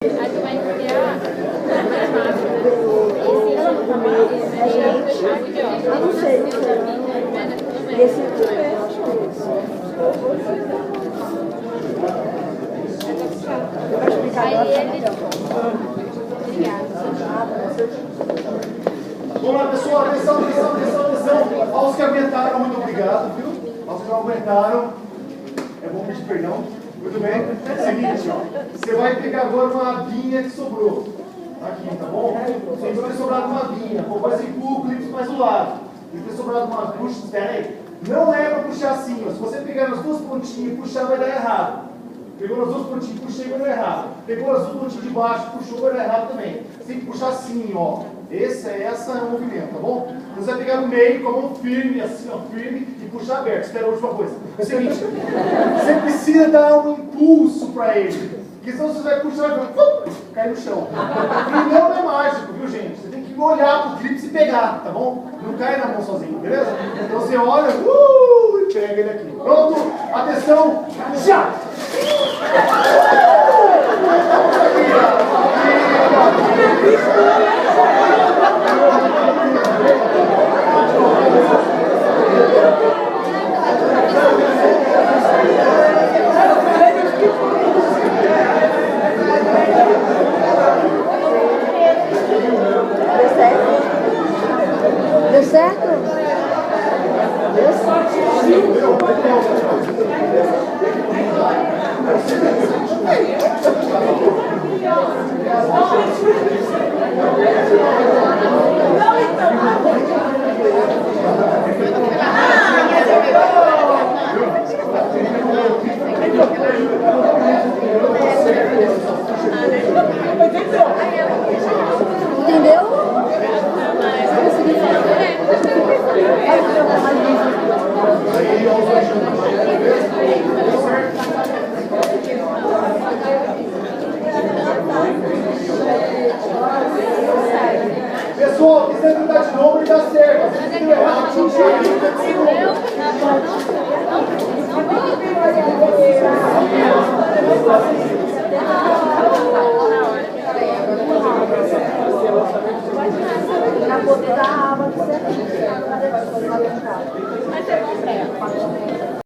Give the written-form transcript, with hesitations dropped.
Aí tu vai enfiar mais fácil. Eu não sei, não sei. Esse aqui é, eu acho que é esse. Eu vou explicar agora. Vamos lá, pessoal, atenção, atenção, atenção, atenção. Aos que aguentaram, muito obrigado, viu? Aos que não aguentaram, é bom pedir perdão. Muito bem? Seguinte, ó. Você vai pegar agora uma vinha que sobrou. Aqui, tá bom? Tem que ter sobrado uma vinha. Ou vai ser o clipe mais do lado. Tem que ter sobrado uma puxa. Espera aí. Não é para puxar assim, ó. Se você pegar nas duas pontinhas e puxar, vai dar errado. Pegou nas duas pontinhas, puxei, vai dar errado. Pegou as duas pontinhas de baixo, puxou, vai dar errado também. Você tem que puxar assim, ó. Esse é o movimento, tá bom? Você vai pegar no meio com a mão firme, assim, ó, firme, e puxar aberto. Espera a última coisa. É o seguinte, você precisa dar um impulso para ele. Porque senão você vai puxar e cai no chão. E não é mágico, viu, gente? Você tem que olhar pro clipe e pegar, tá bom? Não cai na mão sozinho, beleza? Então você olha, e pega ele aqui. Pronto? Atenção, já! Deu certo? Deu certo. Entendeu? Pessoal, se você tentar de novo, ele dá certo. Se você deu errado, não chega.